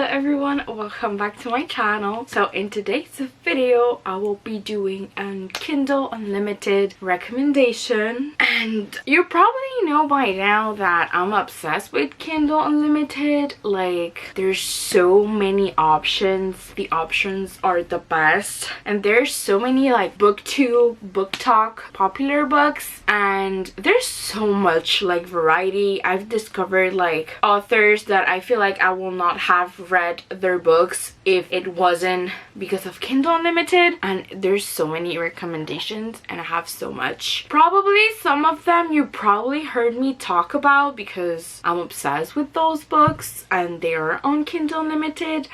everyone, welcome back to my channel. So in today's video I will be doing a Kindle Unlimited recommendation, and you probably know by now that I'm obsessed with Kindle Unlimited. Like, there's so many options. The options are the best, and there's so many like booktube, book talk, popular books, and there's so much like variety. I've discovered like authors that I feel like I will not have read their books if it wasn't because of Kindle Unlimited, and there's so many recommendations and I have so much. Probably some of them you probably heard me talk about because I'm obsessed with those books and they are on Kindle Unlimited.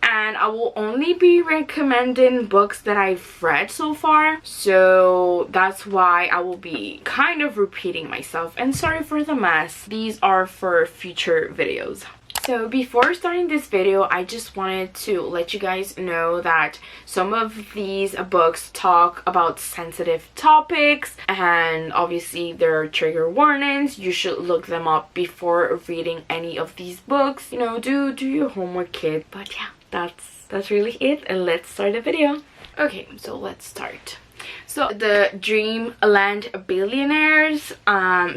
And I will only be recommending books that I've read so far, so that's why I will be kind of repeating myself, and sorry for the mess. These are for future videos. So before starting this video, I just wanted to let you guys know that some of these books talk about sensitive topics, and obviously there are trigger warnings. You should look them up before reading any of these books. You know, do your homework, kid. But yeah, that's really it, and let's start the video. Okay, so let's start. So the Dreamland Billionaires,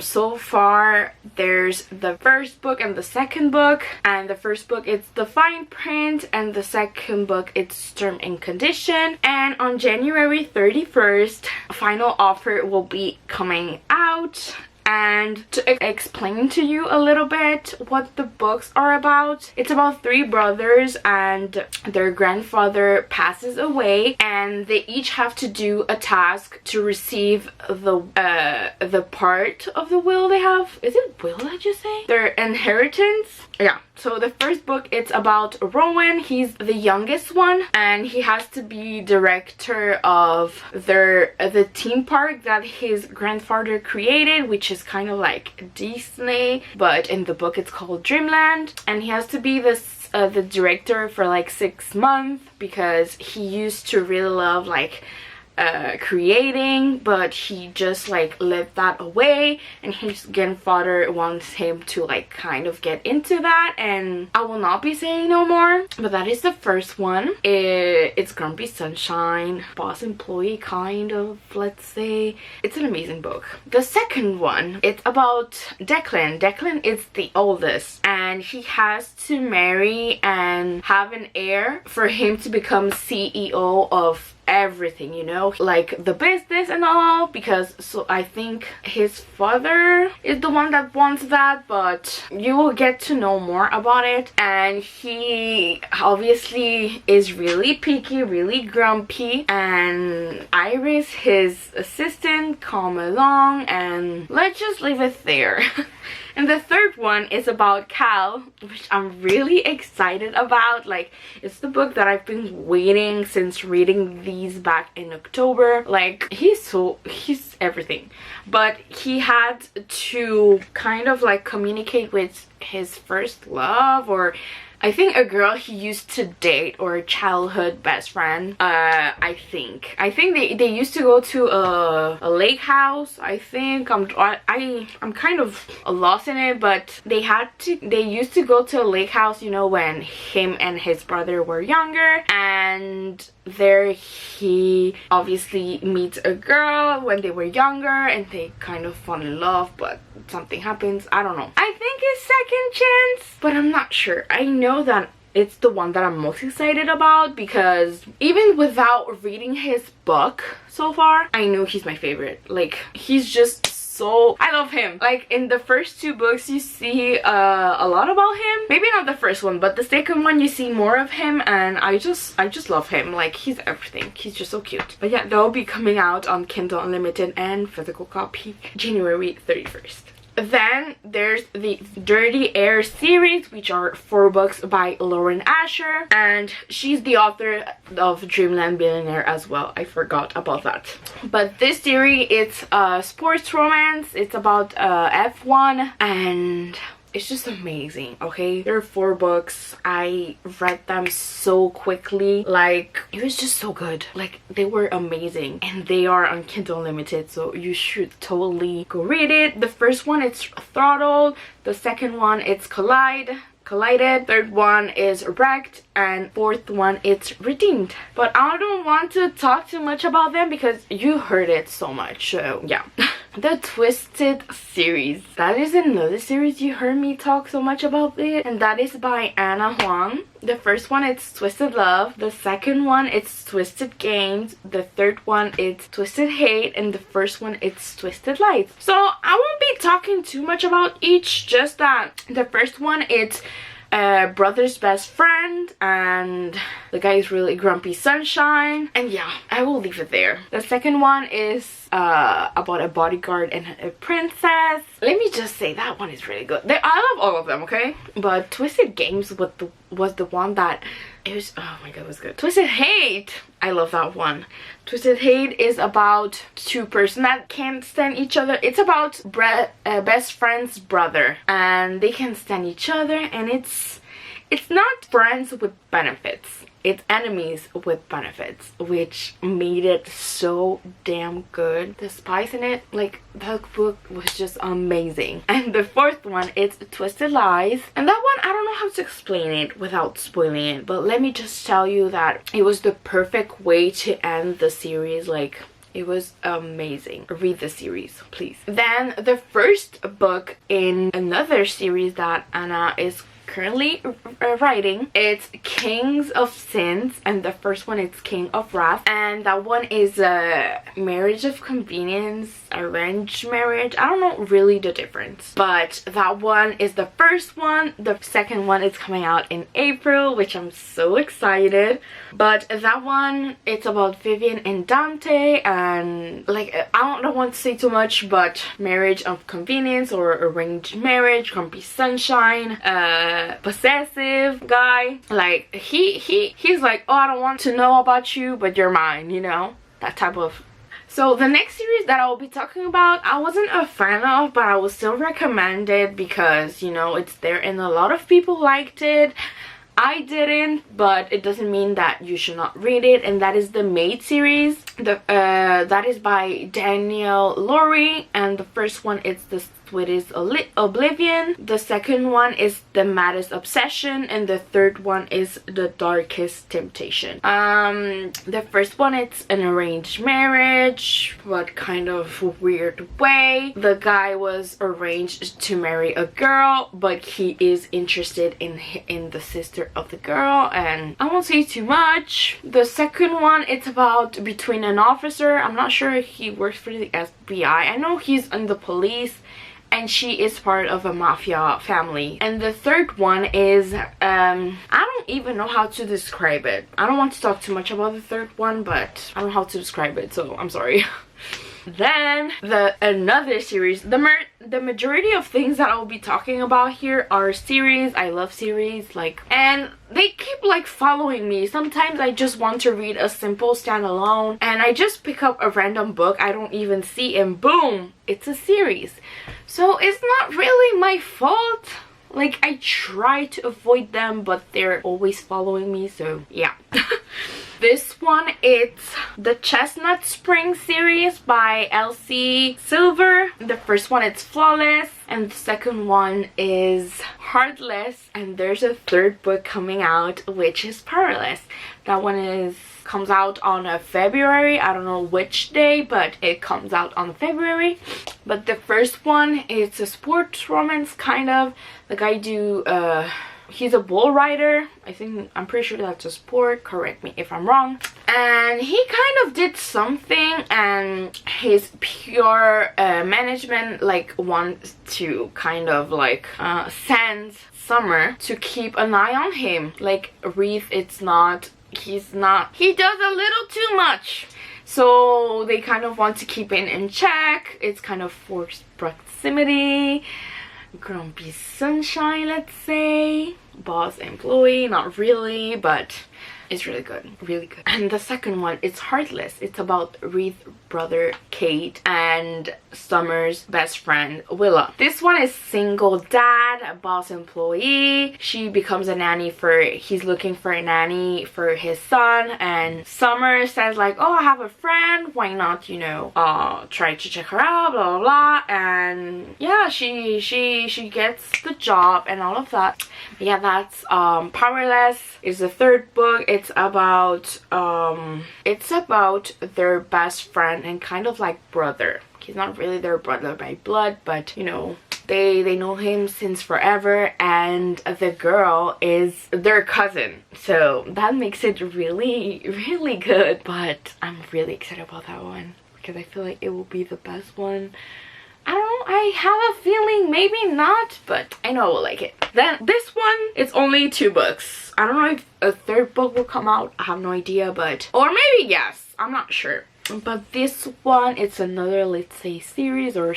so far there's the first book and the second book, and the first book it's the fine print and the second book it's term and condition. And on January 31st, a final offer will be coming out. And to explain to you a little bit what the books are about, it's about three brothers and their grandfather passes away, and they each have to do a task to receive the part of the will they have. Is it will I just say? Their inheritance? Yeah. So the first book, it's about Rowan. He's the youngest one, and he has to be director of the theme park that his grandfather created, which is kind of like Disney, but in the book it's called Dreamland. And he has to be the director for like 6 months because he used to really love like creating, but he just like left that away, and his grandfather wants him to like kind of get into that. And I will not be saying no more, but that is the first one. It's Grumpy Sunshine, boss employee kind of, let's say. It's an amazing book. The second one, it's about Declan. Declan is the oldest, and he has to marry and have an heir for him to become CEO of everything, you know, like the business and all, because so I think his father is the one that wants that, but you will get to know more about it. And he obviously is really picky, really grumpy, and Iris, his assistant, come along, and let's just leave it there. And the third one is about Cal, which I'm really excited about. Like, it's the book that I've been waiting since reading these back in October. Like, he's everything. But he had to kind of like communicate with his first love, or I think a girl he used to date, or a childhood best friend. I think they used to go to a lake house. I think I'm kind of lost in it, but they used to go to a lake house, you know, when him and his brother were younger. And there he obviously meets a girl when they were younger, and they kind of fall in love, but something happens. I don't know. I think it's Second Chance, but I'm not sure. I know that it's the one that I'm most excited about, because even without reading his book so far, I know he's my favorite. Like, he's just so, I love him. Like, in the first two books you see a lot about him. Maybe not the first one, but the second one you see more of him, and I just love him. Like, he's everything. He's just so cute. But yeah, that will be coming out on Kindle Unlimited and physical copy January 31st. Then there's the Dirty Air series, which are 4 books by Lauren Asher, and she's the author of Dreamland Billionaire as well. I forgot about that. But this series, it's a sports romance. It's about F1, and it's just amazing. Okay, there are 4 books. I read them so quickly. Like, it was just so good. Like, they were amazing, and they are on Kindle Unlimited, so you should totally go read it. The first one, it's Throttled. The second one, it's Collide. collided, third one is wrecked, and fourth one it's redeemed. But I don't want to talk too much about them because you heard it so much, so yeah. The Twisted series, that is another series you heard me talk so much about it, and that is by Anna Huang. The first one it's Twisted Love, the second one it's Twisted Games, the third one it's Twisted Hate, and the first one it's Twisted Life. So I won't be talking too much about each, just that the first one it's brother's best friend, and the guy is really grumpy sunshine, and yeah, I will leave it there. The second one is about a bodyguard and a princess. Let me just say that one is really good. I love all of them, okay? But Twisted Games was the one that it was, oh my god, it was good. Twisted Hate, I love that one. Twisted Hate is about two persons that can't stand each other. It's about best friend's brother, and they can stand each other, and it's not friends with benefits. It's enemies with benefits, which made it so damn good. The spice in it, like, that book was just amazing. And the fourth one, it's Twisted Lies. And that one, I don't know how to explain it without spoiling it, but let me just tell you that it was the perfect way to end the series. Like, it was amazing. Read the series, please. Then the first book in another series that Anna is currently writing, it's Kings of Sins, and the first one is King of Wrath, and that one is a marriage of convenience, arranged marriage. I don't know really the difference, but that one is the first one. The second one is coming out in April, which I'm so excited. But that one, it's about Vivian and Dante, and like, I don't want to say too much, but marriage of convenience or arranged marriage, grumpy sunshine, possessive guy. Like, he's like, oh, I don't want to know about you, but you're mine, you know, that type of. So the next series that I will be talking about, I wasn't a fan of, but I will still recommend it because, you know, it's there and a lot of people liked it. I didn't, but it doesn't mean that you should not read it, and that is the Maid series. That is by Danielle Laurie, and the first one is the Sweetest Oblivion, the second one is The Maddest Obsession, and the third one is The Darkest Temptation. The first one, it's an arranged marriage, but kind of weird way. The guy was arranged to marry a girl, but he is interested in the sister of the girl, and I won't say too much. The second one, it's about between an officer, I'm not sure if he works for the FBI, I know he's in the police, and she is part of a mafia family. And the third one is I don't even know how to describe it. I don't want to talk too much about the third one, but I don't know how to describe it, so I'm sorry. Then another series, the majority of things that I will be talking about here are series. I love series, like, and they keep like following me. Sometimes I just want to read a simple standalone, and I just pick up a random book I don't even see, and boom, it's a series. So it's not really my fault. Like, I try to avoid them, but they're always following me, so yeah. This one, it's the Chestnut Spring series by Elsie Silver. The first one, it's Flawless, and the second one is Heartless, and there's a third book coming out, which is Powerless. That one comes out on February. I don't know which day, but it comes out on February. But the first one, it's a sports romance, kind of. The guy he's a bull rider. I'm pretty sure that's a sport. Correct me if I'm wrong. And he kind of did something, and his pure management like wants to kind of like send Summer to keep an eye on him. Like, Reef, he does a little too much. So they kind of want to keep it in check. It's kind of forced proximity. Grumpy sunshine, let's say. Boss employee, not really, but it's really good, really good. And the second one, it's Heartless. It's about Reed's brother Kate and Summer's best friend Willa. This one is single dad, a boss employee. She becomes a nanny he's looking for a nanny for his son, and Summer says like, oh, I have a friend, why not, you know, try to check her out, blah blah blah. And yeah, she gets the job and all of that. Yeah, that's Powerless is the third book. It's about their best friend and kind of like brother. He's not really their brother by blood, but you know, they know him since forever, and the girl is their cousin, so that makes it really, really good. But I'm really excited about that one because I feel like it will be the best one. I don't know, I have a feeling maybe not, but I know I will like it. Then this one, it's only 2 books. I don't know if a third book will come out, I have no idea, but or maybe yes, I'm not sure. But this one, it's another, let's say, series or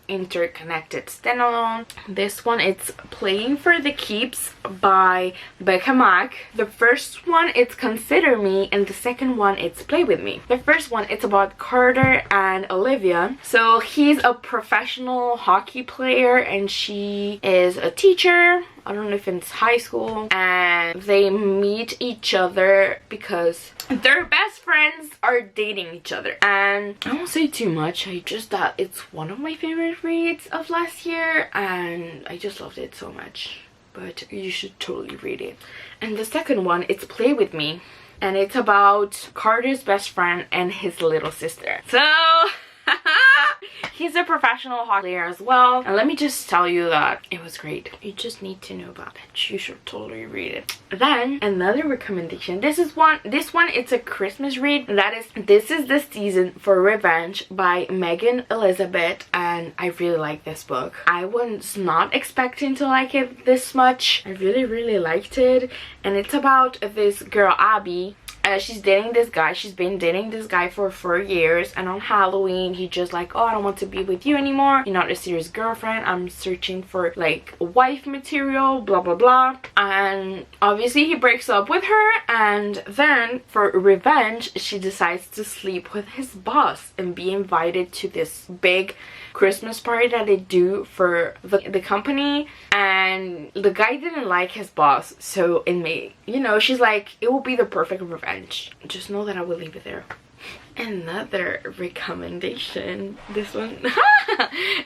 interconnected standalone. This one, it's Playing for the Keeps by Becca Mack. The first one, it's Consider Me, and the second one, it's Play With Me. The first one, it's about Carter and Olivia. So he's a professional hockey player and she is a teacher. I don't know if it's high school, and they meet each other because their best friends are dating each other. And I won't say too much, I just thought it's one of my favorite reads of last year and I just loved it so much. But you should totally read it. And the second one, it's Play With Me, and it's about Carter's best friend and his little sister. So he's a professional hockey player as well, and let me just tell you that it was great. You just need to know about it. You should totally read it. Then another recommendation, this one it's a Christmas read. This is the Season for Revenge by Megan Elizabeth, and I really like this book. I was not expecting to like it this much. I really liked it, and it's about this girl Abby. She's dating this guy. She's been dating this guy for 4 years, and on Halloween he just like, oh, I don't want to be with you anymore, you're not a serious girlfriend, I'm searching for like wife material, blah blah blah. And obviously he breaks up with her, and then for revenge she decides to sleep with his boss and be invited to this big Christmas party that they do for the company. And the guy didn't like his boss, so in May, you know, she's like, it will be the perfect revenge. Just know that I will leave it there. Another recommendation, this one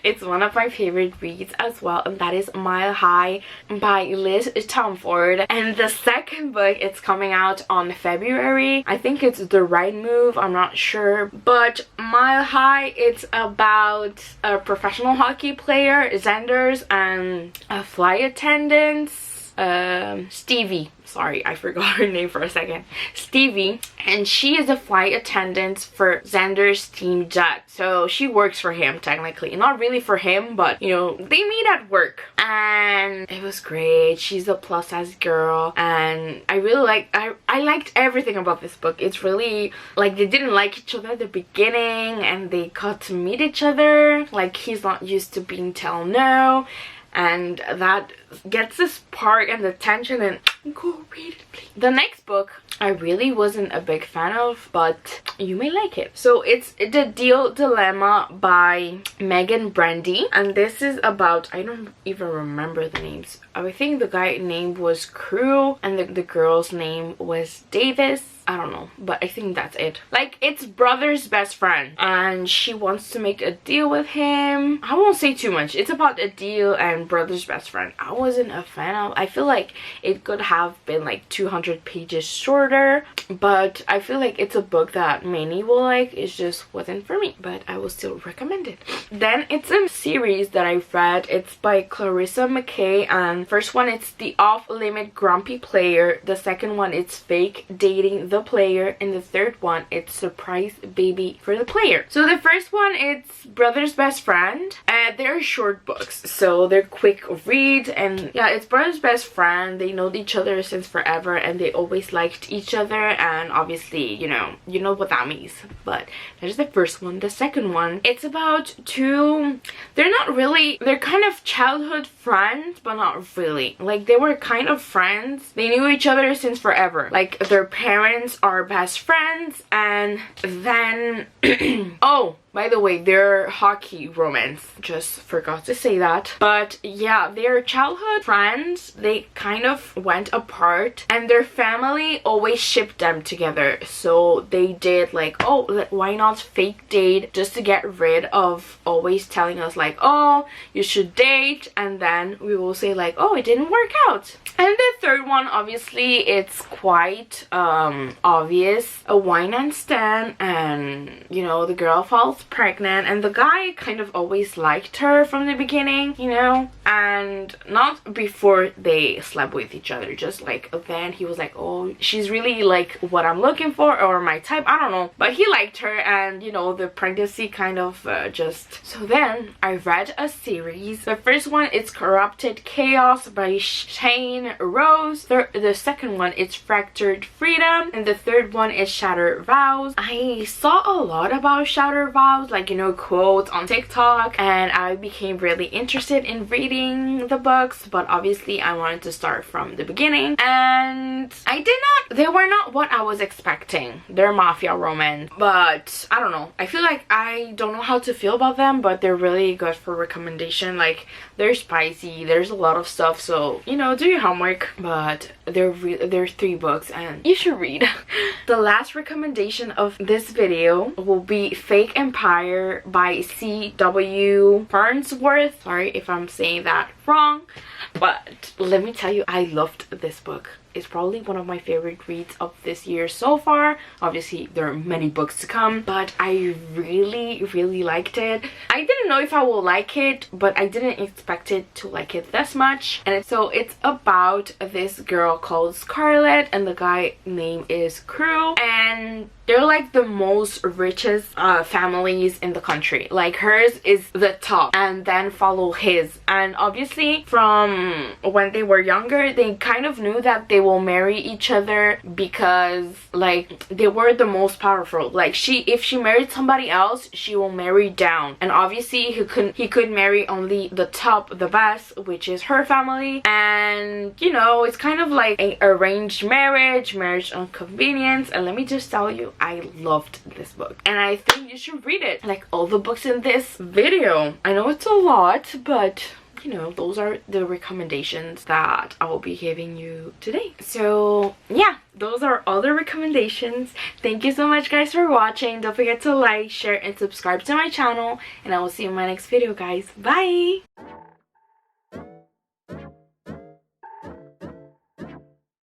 it's one of my favorite reads as well, and that is Mile High by Liz Tomford. And the second book, it's coming out on February. I think it's The Right Move, I'm not sure. But Mile High, it's about a professional hockey player, Xander's, and a flight attendant, Stevie. Sorry, I forgot her name for a second. Stevie. And she is a flight attendant for Xander's team jet. So she works for him technically. Not really for him, but you know, they meet at work. And it was great. She's a plus size girl. And I really I liked everything about this book. It's really like they didn't like each other at the beginning and they got to meet each other. Like he's not used to being told no. And that gets the spark and the tension, and go read it, please. The next book I really wasn't a big fan of, but you may like it. So it's The Deal Dilemma by Megan Brandy, and this is about, I don't even remember the names. I think the guy's name was Crew and the girl's name was Davis. I don't know, but I think that's it. Like, it's brother's best friend and she wants to make a deal with him. I won't say too much. It's about a deal and brother's best friend. I wasn't a fan of. I feel like it could have been like 200 pages shorter, but I feel like it's a book that many will like. It just wasn't for me, but I will still recommend it. Then it's a series that I've read. It's by Clarissa McKay, and first one, it's The Off-Limit Grumpy Player. The second one, it's Fake Dating the Player, and the third one, it's Surprise Baby for the Player. So the first one, it's Brother's Best Friend, and they're short books, so they're quick read. And yeah, it's brother's best friend. They know each other since forever and they always liked each other, and obviously you know what that means. But there's the first one. The second one, it's about two, they're kind of childhood friends, but not really. Like, they were kind of friends, they knew each other since forever. Like, their parents are best friends, and then oh, By the way, they're hockey romance. Just forgot to say that. But yeah, they're childhood friends. They kind of went apart and their family always shipped them together. So they did like, oh, why not fake date just to get rid of always telling us like, oh, you should date, and then we will say like, oh, it didn't work out. And the third one, obviously, it's quite obvious. A wine and stand, and you know, the girl falls pregnant and the guy kind of always liked her from the beginning, you know, and not before they slept with each other, just like then he was like, oh, she's really like what I'm looking for or my type, I don't know, but he liked her, and you know, the pregnancy kind of just. So then I read a series. The first one is Corrupted Chaos by Shane Rose. The second one is Fractured Freedom, and the third one is Shattered Vows. I saw a lot about Shattered Vows, like, you know, quotes on TikTok, and I became really interested in reading the books, but obviously I wanted to start from the beginning, and they were not what I was expecting. They're mafia romance, but I don't know, I feel like I don't know how to feel about them, but they're really good for recommendation. Like, they're spicy, there's a lot of stuff, so you know, do your homework. But they're 3 books and you should read. The last recommendation of this video will be Fake Empire by C.W. Farnsworth. Sorry if I'm saying that wrong, but let me tell you, I loved this book. It's probably one of my favorite reads of this year so far. Obviously there are many books to come, but I really liked it. I didn't know if I will like it, but I didn't expect it to like it this much. And so it's about this girl called Scarlett and the guy name is Crew, and they're like the most richest families in the country. Like, hers is the top and then follow his, and obviously from when they were younger they kind of knew that they will marry each other because like they were the most powerful. Like, if she married somebody else, she will marry down, and obviously he could marry only the top, the best, which is her family. And you know, it's kind of like an arranged marriage on convenience. And let me just tell you, I loved this book and I think you should read it, like all the books in this video. I know it's a lot, but you know, those are the recommendations that I will be giving you today. So yeah, those are all the recommendations. Thank you so much guys for watching. Don't forget to like, share, and subscribe to my channel, and I will see you in my next video, guys. Bye.